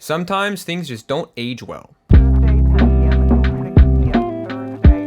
Sometimes things just don't age well. Tuesday, 10 p.m. until 6 p.m. Thursday,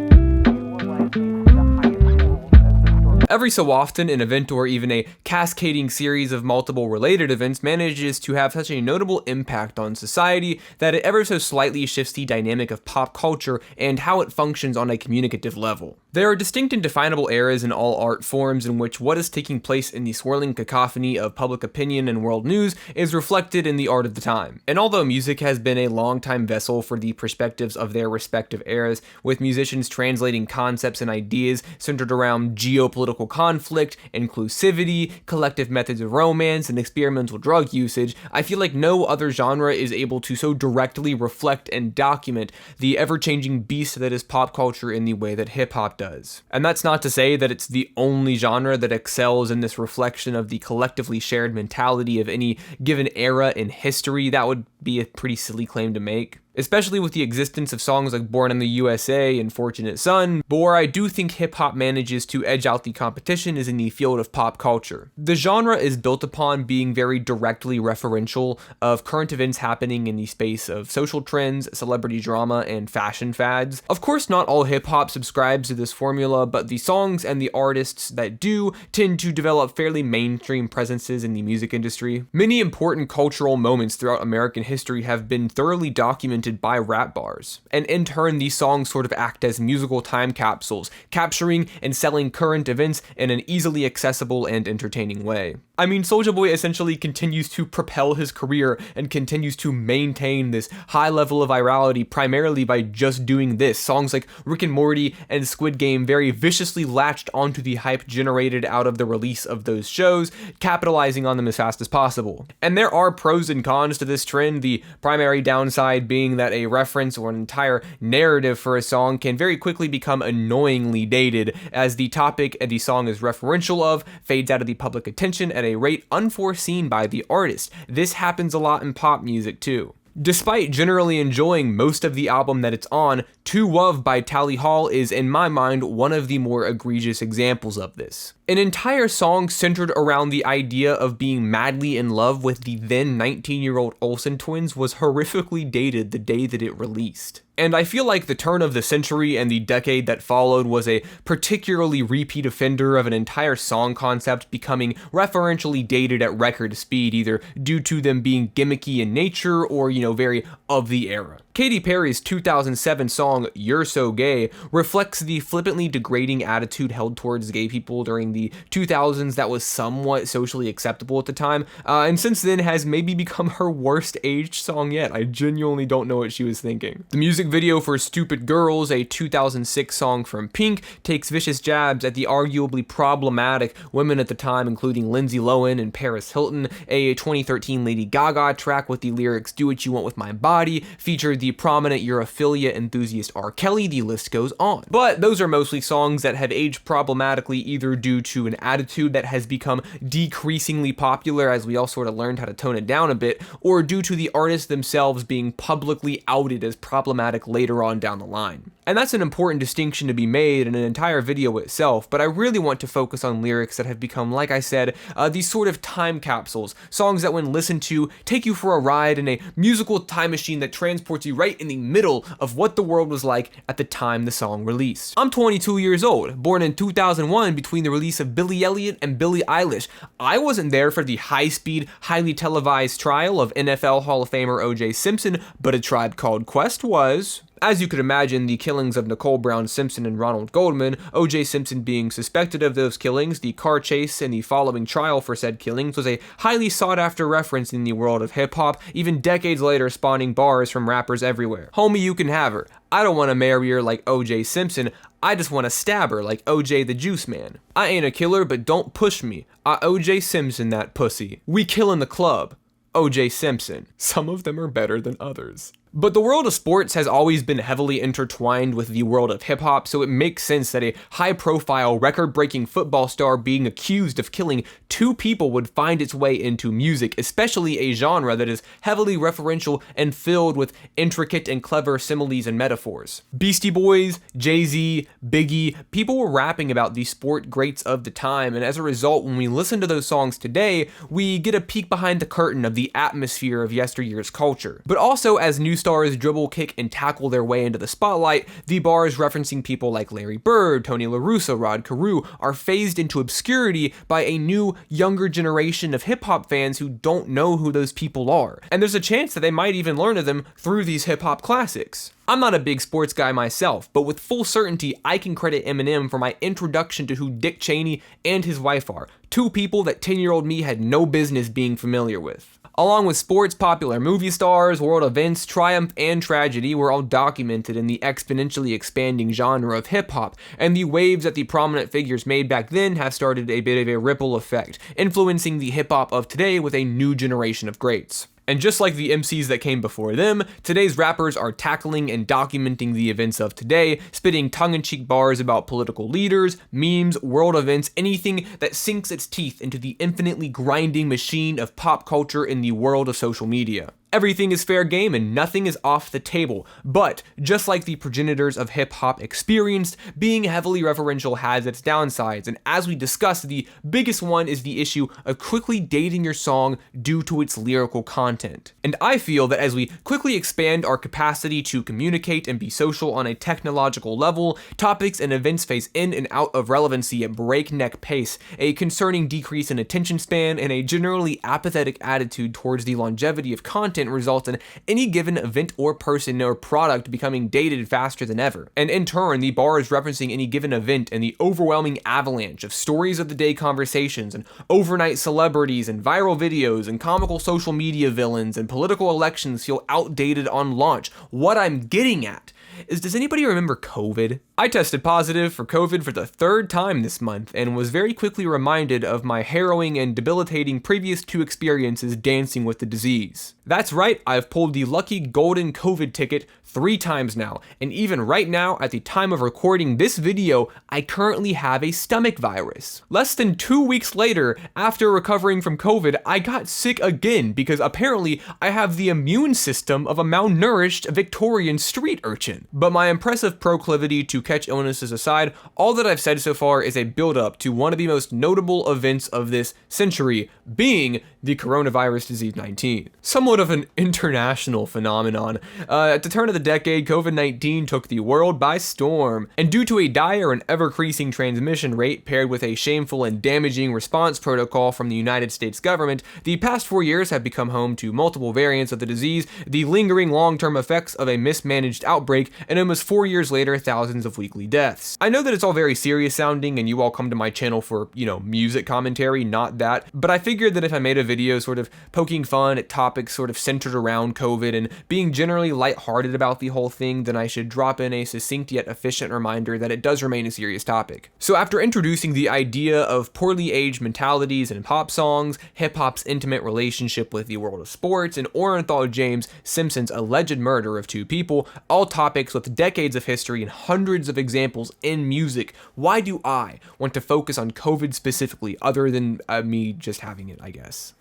you will likely see the highest totals as the storm. Every so often, an event or even a cascading series of multiple related events manages to have such a notable impact on society that it ever so slightly shifts the dynamic of pop culture and how it functions on a communicative level. There are distinct and definable eras in all art forms in which what is taking place in the swirling cacophony of public opinion and world news is reflected in the art of the time. And although music has been a long-time vessel for the perspectives of their respective eras, with musicians translating concepts and ideas centered around geopolitical conflict, inclusivity, collective methods of romance, and experimental drug usage, I feel like no other genre is able to so directly reflect and document the ever-changing beast that is pop culture in the way that hip-hop does. And that's not to say that it's the only genre that excels in this reflection of the collectively shared mentality of any given era in history. That would be a pretty silly claim to make, especially with the existence of songs like Born in the USA and Fortunate Son. But where I do think hip-hop manages to edge out the competition is in the field of pop culture. The genre is built upon being very directly referential of current events happening in the space of social trends, celebrity drama, and fashion fads. Of course, not all hip-hop subscribes to this formula, but the songs and the artists that do tend to develop fairly mainstream presences in the music industry. Many important cultural moments throughout American history have been thoroughly documented by rap bars, and in turn these songs sort of act as musical time capsules, capturing and selling current events in an easily accessible and entertaining way. I mean, Soulja Boy essentially continues to propel his career and continues to maintain this high level of virality primarily by just doing this. Songs like Rick and Morty and Squid Game very viciously latched onto the hype generated out of the release of those shows, capitalizing on them as fast as possible. And there are pros and cons to this trend, the primary downside being that a reference or an entire narrative for a song can very quickly become annoyingly dated as the topic the song is referential of fades out of the public attention at a rate unforeseen by the artist. This happens a lot in pop music too. Despite generally enjoying most of the album that it's on, Too Wov by Tally Hall is, in my mind, one of the more egregious examples of this. An entire song centered around the idea of being madly in love with the then 19-year-old Olsen twins was horrifically dated the day that it released. And I feel like the turn of the century and the decade that followed was a particularly repeat offender of an entire song concept becoming referentially dated at record speed, either due to them being gimmicky in nature or, very of the era. Katy Perry's 2007 song You're So Gay reflects the flippantly degrading attitude held towards gay people during the 2000s that was somewhat socially acceptable at the time, and since then has maybe become her worst aged song yet. I genuinely don't know what she was thinking. The music video for Stupid Girls, a 2006 song from Pink, takes vicious jabs at the arguably problematic women at the time, including Lindsay Lohan and Paris Hilton. A 2013 Lady Gaga track with the lyrics "Do What You Want With My Body" featured the prominent Europhilia enthusiast R. Kelly. The list goes on. But those are mostly songs that have aged problematically, either due to an attitude that has become decreasingly popular as we all sort of learned how to tone it down a bit, or due to the artists themselves being publicly outed as problematic later on down the line. And that's an important distinction to be made in an entire video itself, but I really want to focus on lyrics that have become, like I said, these sort of time capsules, songs that when listened to take you for a ride in a musical time machine that transports you right in the middle of what the world was like at the time the song released. I'm 22 years old, born in 2001 between the release of Billy Elliot and Billie Eilish. I wasn't there for the high-speed, highly televised trial of NFL Hall of Famer O.J. Simpson, but A Tribe Called Quest was. As you could imagine, the killings of Nicole Brown Simpson and Ronald Goldman, O.J. Simpson being suspected of those killings, the car chase, and the following trial for said killings was a highly sought-after reference in the world of hip-hop, even decades later spawning bars from rappers everywhere. Homie, you can have her. I don't want to marry her like O.J. Simpson. I just want to stab her like O.J. the Juice Man. I ain't a killer, but don't push me. I O.J. Simpson that pussy. We kill in the club. O.J. Simpson. Some of them are better than others. But the world of sports has always been heavily intertwined with the world of hip hop, so it makes sense that a high-profile, record-breaking football star being accused of killing 2 people would find its way into music, especially a genre that is heavily referential and filled with intricate and clever similes and metaphors. Beastie Boys, Jay-Z, Biggie, people were rapping about the sport greats of the time, and as a result, when we listen to those songs today, we get a peek behind the curtain of the atmosphere of yesteryear's culture. But also, as new stars dribble, kick, and tackle their way into the spotlight, the bars referencing people like Larry Bird, Tony La Russa, Rod Carew are phased into obscurity by a new, younger generation of hip-hop fans who don't know who those people are. And there's a chance that they might even learn of them through these hip-hop classics. I'm not a big sports guy myself, but with full certainty, I can credit Eminem for my introduction to who Dick Cheney and his wife are, 2 people that 10-year-old me had no business being familiar with. Along with sports, popular movie stars, world events, triumph, and tragedy were all documented in the exponentially expanding genre of hip-hop, and the waves that the prominent figures made back then have started a bit of a ripple effect, influencing the hip-hop of today with a new generation of greats. And just like the MCs that came before them, today's rappers are tackling and documenting the events of today, spitting tongue-in-cheek bars about political leaders, memes, world events, anything that sinks its teeth into the infinitely grinding machine of pop culture in the world of social media. Everything is fair game and nothing is off the table, but just like the progenitors of hip-hop experienced, being heavily referential has its downsides, and as we discussed, the biggest one is the issue of quickly dating your song due to its lyrical content. And I feel that as we quickly expand our capacity to communicate and be social on a technological level, topics and events phase in and out of relevancy at breakneck pace, a concerning decrease in attention span, and a generally apathetic attitude towards the longevity of content results in any given event or person or product becoming dated faster than ever. And in turn, the bars referencing any given event and the overwhelming avalanche of stories of the day conversations and overnight celebrities and viral videos and comical social media villains and political elections feel outdated on launch. What I'm getting at is, does anybody remember COVID? I tested positive for COVID for the 3rd time this month and was very quickly reminded of my harrowing and debilitating previous 2 experiences dancing with the disease. That's right, I've pulled the lucky golden COVID ticket 3 times now, and even right now, at the time of recording this video, I currently have a stomach virus. Less than 2 weeks later, after recovering from COVID, I got sick again because apparently I have the immune system of a malnourished Victorian street urchin. But my impressive proclivity to catch illnesses aside, all that I've said so far is a build-up to one of the most notable events of this century, being the coronavirus disease 19. Somewhat of an international phenomenon. At the turn of the decade, COVID-19 took the world by storm, and due to a dire and ever-increasing transmission rate paired with a shameful and damaging response protocol from the United States government, the past 4 years have become home to multiple variants of the disease, the lingering long-term effects of a mismanaged outbreak, and almost 4 years later, thousands of weekly deaths. I know that it's all very serious sounding, and you all come to my channel for, music commentary, not that, but I figured that if I made a video sort of poking fun at topics sort of centered around COVID and being generally lighthearted about the whole thing, then I should drop in a succinct yet efficient reminder that it does remain a serious topic. So after introducing the idea of poorly aged mentalities in pop songs, hip-hop's intimate relationship with the world of sports, and Orenthal James Simpson's alleged murder of 2 people, all topics with decades of history and hundreds of examples in music, why do I want to focus on COVID specifically, other than me just having it, I guess?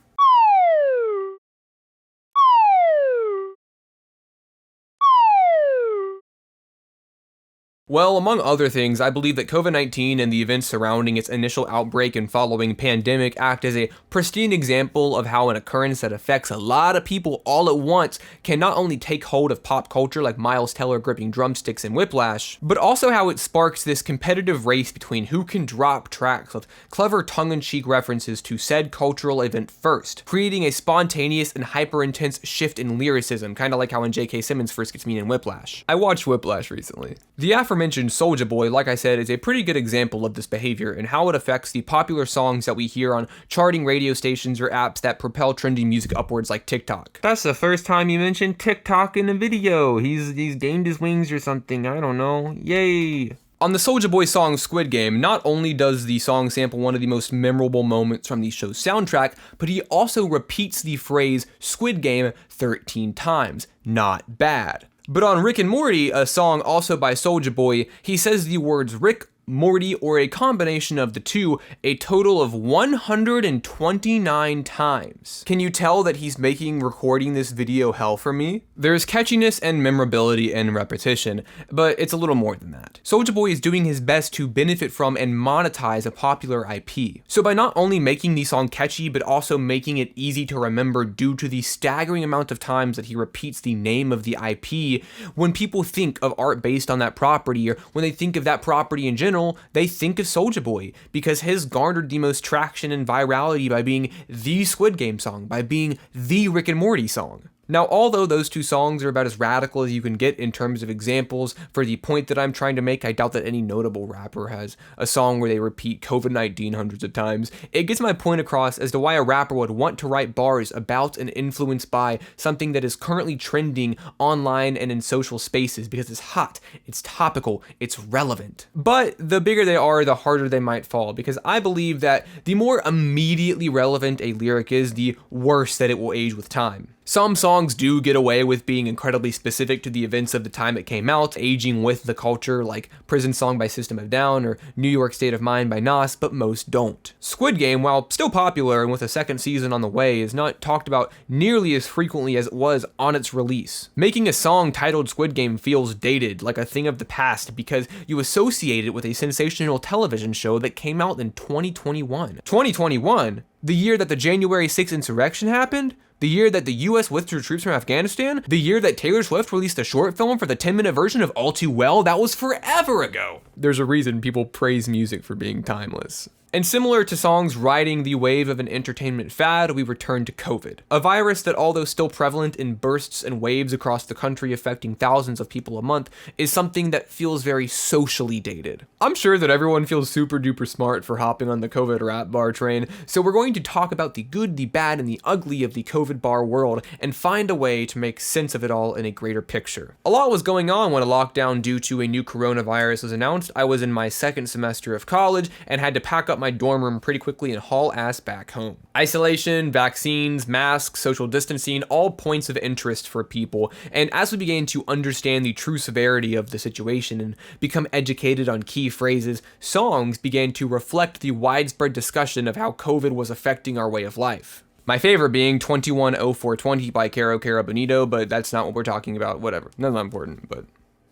Well, among other things, I believe that COVID-19 and the events surrounding its initial outbreak and following pandemic act as a pristine example of how an occurrence that affects a lot of people all at once can not only take hold of pop culture like Miles Teller gripping drumsticks in Whiplash, but also how it sparks this competitive race between who can drop tracks with clever tongue-in-cheek references to said cultural event first, creating a spontaneous and hyper-intense shift in lyricism, kind of like how when J.K. Simmons first gets mean in Whiplash. I watched Whiplash recently. The aforementioned Soulja Boy, like I said, is a pretty good example of this behavior and how it affects the popular songs that we hear on charting radio stations or apps that propel trendy music upwards like TikTok. That's the first time you mentioned TikTok in a video. He's gained his wings or something, I don't know. Yay! On the Soulja Boy song Squid Game, not only does the song sample one of the most memorable moments from the show's soundtrack, but he also repeats the phrase Squid Game 13 times. Not bad. But on Rick and Morty, a song also by Soulja Boy, he says the words Rick, Morty, or a combination of the two, a total of 129 times. Can you tell that he's making recording this video hell for me? There's catchiness and memorability in repetition, but it's a little more than that. Soulja Boy is doing his best to benefit from and monetize a popular IP. So by not only making the song catchy, but also making it easy to remember due to the staggering amount of times that he repeats the name of the IP, when people think of art based on that property, or when they think of that property in general, they think of Soulja Boy, because his garnered the most traction and virality by being the Squid Game song, by being the Rick and Morty song. Now, although those two songs are about as radical as you can get in terms of examples for the point that I'm trying to make, I doubt that any notable rapper has a song where they repeat COVID-19 hundreds of times. It gets my point across as to why a rapper would want to write bars about and influenced by something that is currently trending online and in social spaces, because it's hot, it's topical, it's relevant. But the bigger they are, the harder they might fall, because I believe that the more immediately relevant a lyric is, the worse that it will age with time. Some songs do get away with being incredibly specific to the events of the time it came out, aging with the culture, like Prison Song by System of a Down or New York State of Mind by Nas, but most don't. Squid Game, while still popular and with a second season on the way, is not talked about nearly as frequently as it was on its release. Making a song titled Squid Game feels dated, like a thing of the past, because you associate it with a sensational television show that came out in 2021. 2021? The year that the January 6th insurrection happened? The year that the US withdrew troops from Afghanistan? The year that Taylor Swift released a short film for the 10-minute version of All Too Well? That was forever ago. There's a reason people praise music for being timeless. And similar to songs riding the wave of an entertainment fad, we return to COVID. A virus that, although still prevalent in bursts and waves across the country affecting thousands of people a month, is something that feels very socially dated. I'm sure that everyone feels super duper smart for hopping on the COVID rap bar train, so we're going to talk about the good, the bad, and the ugly of the COVID bar world and find a way to make sense of it all in a greater picture. A lot was going on when a lockdown due to a new coronavirus was announced. I was in my second semester of college and had to pack up my dorm room pretty quickly and haul ass back home. Isolation, vaccines, masks, social distancing, all points of interest for people. And as we began to understand the true severity of the situation and become educated on key phrases, songs began to reflect the widespread discussion of how COVID was affecting our way of life. My favorite being 210420 by Caro Caro Bonito, but that's not what we're talking about. Whatever. That's not important, but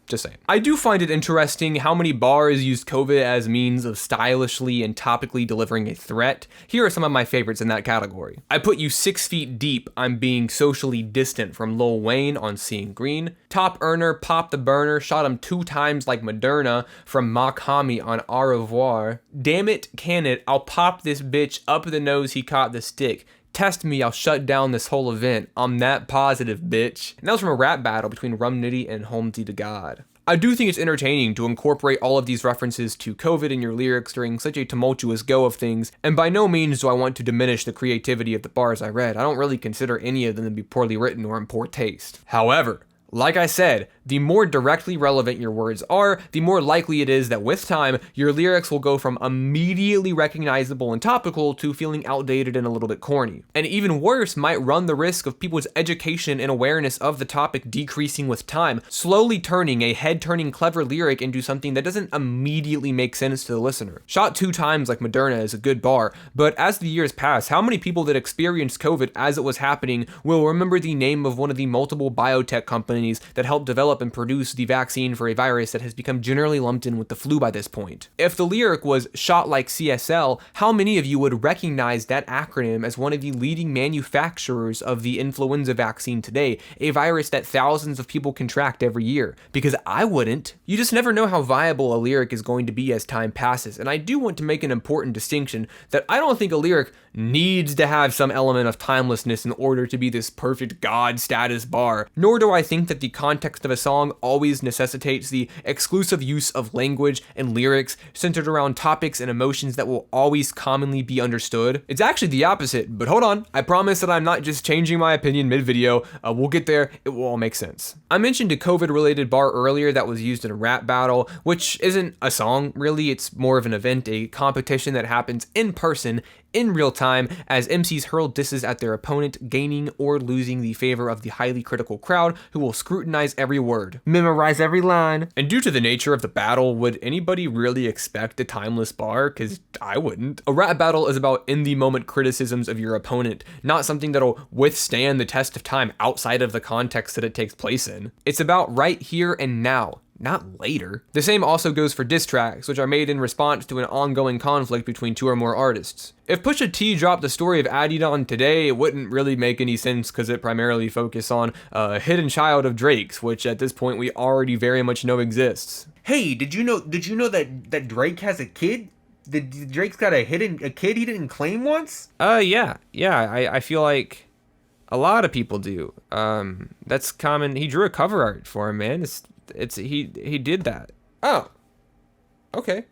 just saying. I do find it interesting how many bars used COVID as means of stylishly and topically delivering a threat. Here are some of my favorites in that category. I put you 6 feet deep, I'm being socially distant from Lil Wayne on Seeing Green. Top earner, pop the burner, shot him 2 times like Moderna from Mock Hami on Au Revoir. Damn it, can it, I'll pop this bitch up the nose, he caught the stick. Test me, I'll shut down this whole event. I'm that positive, bitch. And that was from a rap battle between Rum Nitty and Holmesy the God. I do think it's entertaining to incorporate all of these references to COVID in your lyrics during such a tumultuous go of things, and by no means do I want to diminish the creativity of the bars I read. I don't really consider any of them to be poorly written or in poor taste. However, like I said, the more directly relevant your words are, the more likely it is that with time, your lyrics will go from immediately recognizable and topical to feeling outdated and a little bit corny. And even worse, might run the risk of people's education and awareness of the topic decreasing with time, slowly turning a head-turning clever lyric into something that doesn't immediately make sense to the listener. Shot 2 times like Moderna is a good bar, but as the years pass, how many people that experienced COVID as it was happening will remember the name of one of the multiple biotech companies that helped develop and produce the vaccine for a virus that has become generally lumped in with the flu by this point? If the lyric was shot like CSL, how many of you would recognize that acronym as one of the leading manufacturers of the influenza vaccine today, a virus that thousands of people contract every year? Because I wouldn't. You just never know how viable a lyric is going to be as time passes, and I do want to make an important distinction that I don't think a lyric needs to have some element of timelessness in order to be this perfect god status bar, nor do I think that that the context of a song always necessitates the exclusive use of language and lyrics centered around topics and emotions that will always commonly be understood? It's actually the opposite, but hold on, I promise that I'm not just changing my opinion mid-video. We'll get there, it will all make sense. I mentioned a COVID-related bar earlier that was used in a rap battle, which isn't a song really, it's more of an event, a competition that happens in person in real time as MCs hurl disses at their opponent, gaining or losing the favor of the highly critical crowd who will scrutinize every word, memorize every line. And due to the nature of the battle, would anybody really expect a timeless bar? Because I wouldn't. A rap battle is about in-the-moment criticisms of your opponent, not something that'll withstand the test of time outside of the context that it takes place in. It's about right here and now, not later. The same also goes for diss tracks, which are made in response to an ongoing conflict between two or more artists. If Pusha T dropped the story of Adidon today, it wouldn't really make any sense because it primarily focused on a hidden child of Drake's, which at this point we already very much know exists. Hey, did you know that Drake has a kid? Drake's got a kid he didn't claim once? Yeah, I feel like a lot of people do. That's common. He drew a cover art for him, man. He did that. Oh, okay.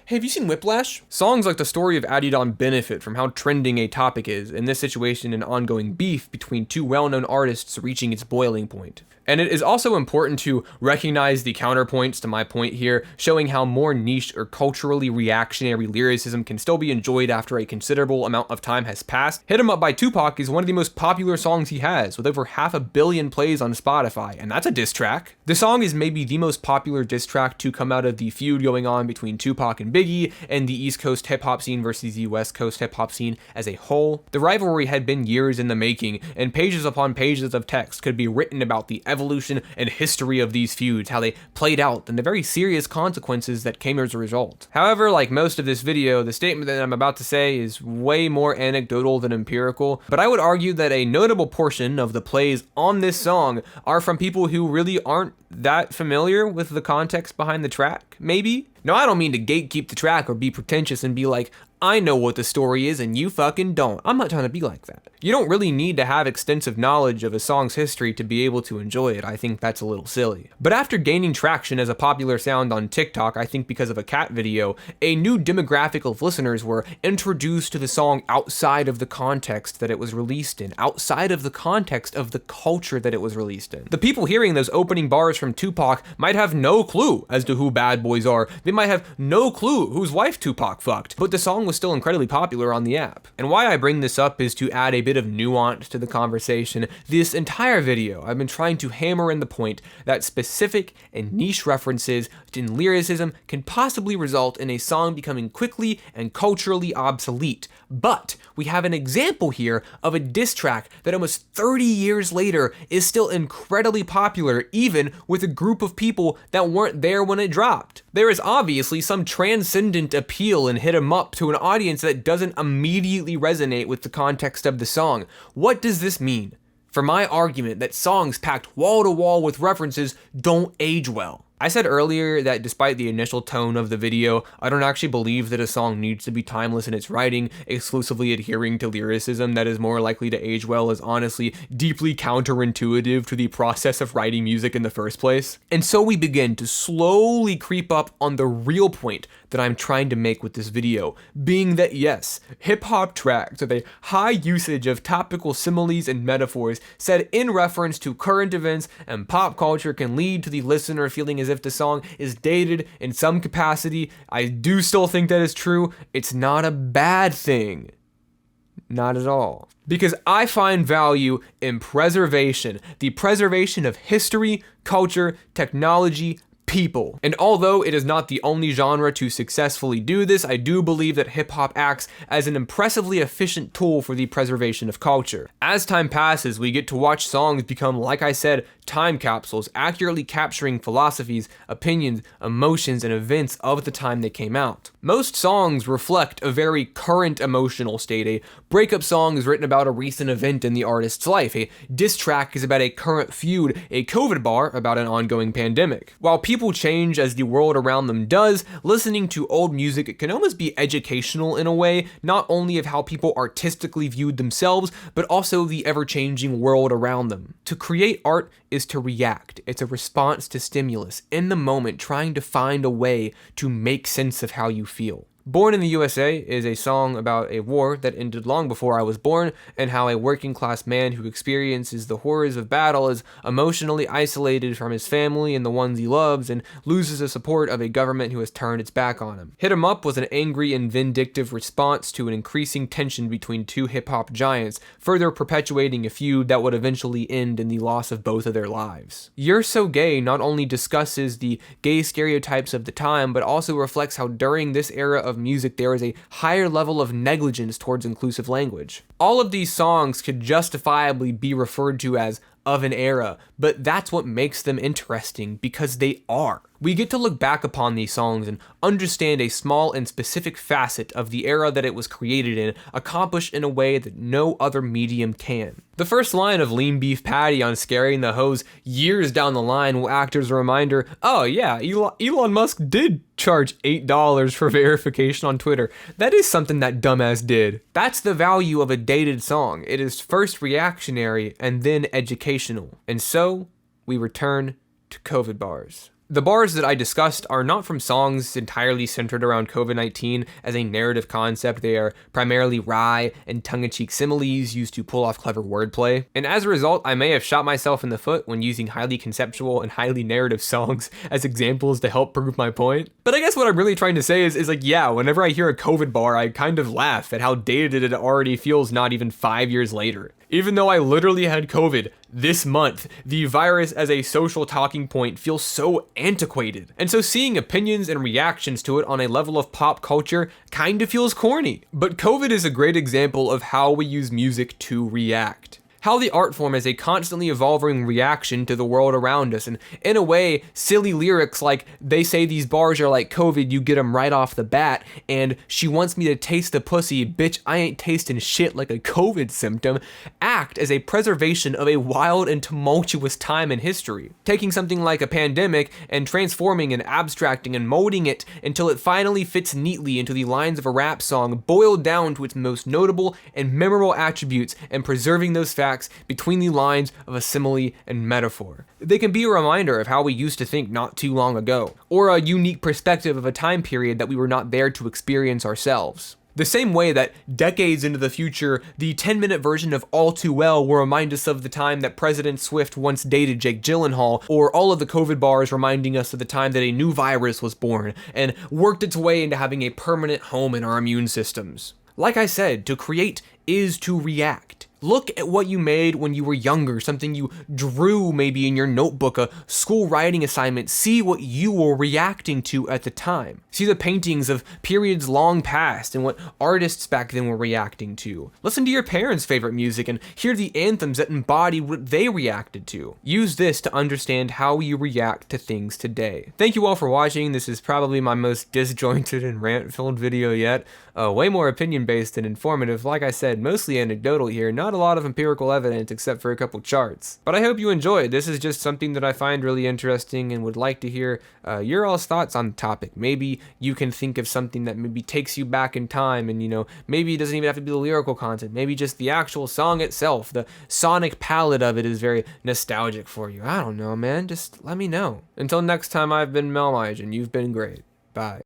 Hey, have you seen Whiplash? Songs like the story of Adidon benefit from how trending a topic is, in this situation an ongoing beef between two well-known artists reaching its boiling point. And it is also important to recognize the counterpoints to my point here, showing how more niche or culturally reactionary lyricism can still be enjoyed after a considerable amount of time has passed. Hit 'Em Up by Tupac is one of the most popular songs he has, with over 500 million plays on Spotify, and that's a diss track. The song is maybe the most popular diss track to come out of the feud going on between Tupac and Biggie, and the East Coast hip-hop scene versus the West Coast hip-hop scene as a whole. The rivalry had been years in the making, and pages upon pages of text could be written about the evolution and history of these feuds, how they played out, and the very serious consequences that came as a result. However, like most of this video, the statement that I'm about to say is way more anecdotal than empirical, but I would argue that a notable portion of the plays on this song are from people who really aren't that familiar with the context behind the track, maybe? No, I don't mean to gatekeep the track or be pretentious and be like, I know what the story is and you fucking don't. I'm not trying to be like that. You don't really need to have extensive knowledge of a song's history to be able to enjoy it. I think that's a little silly. But after gaining traction as a popular sound on TikTok, I think because of a cat video, a new demographic of listeners were introduced to the song outside of the context that it was released in, outside of the context of the culture that it was released in. The people hearing those opening bars from Tupac might have no clue as to who Bad Boys are. They might have no clue whose wife Tupac fucked, but the song was still incredibly popular on the app. And why I bring this up is to add a bit of nuance to the conversation. This entire video, I've been trying to hammer in the point that specific and niche references in lyricism can possibly result in a song becoming quickly and culturally obsolete. But we have an example here of a diss track that almost 30 years later is still incredibly popular, even with a group of people that weren't there when it dropped. There is obviously some transcendent appeal in Hit 'Em Up to an audience that doesn't immediately resonate with the context of the song. What does this mean? For my argument that songs packed wall to wall with references don't age well. I said earlier that despite the initial tone of the video, I don't actually believe that a song needs to be timeless in its writing. Exclusively adhering to lyricism that is more likely to age well is honestly deeply counterintuitive to the process of writing music in the first place. And so we begin to slowly creep up on the real point that I'm trying to make with this video, being that yes, hip-hop tracks with a high usage of topical similes and metaphors said in reference to current events and pop culture can lead to the listener feeling as if the song is dated in some capacity. I do still think that is true. It's not a bad thing. Not at all. Because I find value in preservation, the preservation of history, culture, technology, people. And although it is not the only genre to successfully do this, I do believe that hip-hop acts as an impressively efficient tool for the preservation of culture. As time passes, we get to watch songs become, like I said, time capsules, accurately capturing philosophies, opinions, emotions, and events of the time they came out. Most songs reflect a very current emotional state. A breakup song is written about a recent event in the artist's life. A diss track is about a current feud. A COVID bar about an ongoing pandemic. While people people change as the world around them does, listening to old music can almost be educational in a way, not only of how people artistically viewed themselves, but also the ever-changing world around them. To create art is to react. It's a response to stimulus, in the moment, trying to find a way to make sense of how you feel. Born in the USA is a song about a war that ended long before I was born, and how a working class man who experiences the horrors of battle is emotionally isolated from his family and the ones he loves, and loses the support of a government who has turned its back on him. Hit 'Em Up was an angry and vindictive response to an increasing tension between two hip-hop giants, further perpetuating a feud that would eventually end in the loss of both of their lives. You're So Gay not only discusses the gay stereotypes of the time, but also reflects how during this era of music there is a higher level of negligence towards inclusive language. All of these songs could justifiably be referred to as of an era, but that's what makes them interesting, because they are. We get to look back upon these songs and understand a small and specific facet of the era that it was created in, accomplished in a way that no other medium can. The first line of Lean Beef Patty on Scaring the Hoes years down the line will act as a reminder, oh yeah, Elon Musk did charge $8 for verification on Twitter. That is something that dumbass did. That's the value of a dated song. It is first reactionary and then educational. And so, we return to COVID bars. The bars that I discussed are not from songs entirely centered around COVID-19 as a narrative concept. They are primarily wry and tongue-in-cheek similes used to pull off clever wordplay. And as a result, I may have shot myself in the foot when using highly conceptual and highly narrative songs as examples to help prove my point. But I guess what I'm really trying to say is like, yeah, whenever I hear a COVID bar, I kind of laugh at how dated it already feels not even 5 years later. Even though I literally had COVID this month, the virus as a social talking point feels so antiquated. And so seeing opinions and reactions to it on a level of pop culture kind of feels corny. But COVID is a great example of how we use music to react. How the art form is a constantly evolving reaction to the world around us, and in a way, silly lyrics like, they say these bars are like COVID, you get them right off the bat, and she wants me to taste the pussy, bitch, I ain't tasting shit like a COVID symptom, act as a preservation of a wild and tumultuous time in history. Taking something like a pandemic and transforming and abstracting and molding it until it finally fits neatly into the lines of a rap song, boiled down to its most notable and memorable attributes, and preserving those facts between the lines of a simile and metaphor. They can be a reminder of how we used to think not too long ago, or a unique perspective of a time period that we were not there to experience ourselves. The same way that decades into the future, the 10-minute version of All Too Well will remind us of the time that President Swift once dated Jake Gyllenhaal, or all of the COVID bars reminding us of the time that a new virus was born and worked its way into having a permanent home in our immune systems. Like I said, to create is to react. Look at what you made when you were younger, something you drew maybe in your notebook, a school writing assignment. See what you were reacting to at the time. See the paintings of periods long past and what artists back then were reacting to. Listen to your parents' favorite music and hear the anthems that embody what they reacted to. Use this to understand how you react to things today. Thank you all for watching. This is probably my most disjointed and rant-filled video yet. Way more opinion-based and informative. Like I said, mostly anecdotal here, not a lot of empirical evidence except for a couple charts. But I hope you enjoyed. This is just something that I find really interesting and would like to hear your all's thoughts on the topic. Maybe you can think of something that maybe takes you back in time, and maybe it doesn't even have to be the lyrical content. Maybe just the actual song itself, the sonic palette of it is very nostalgic for you. I don't know, man. Just let me know. Until next time, I've been Melmige, and you've been great. Bye.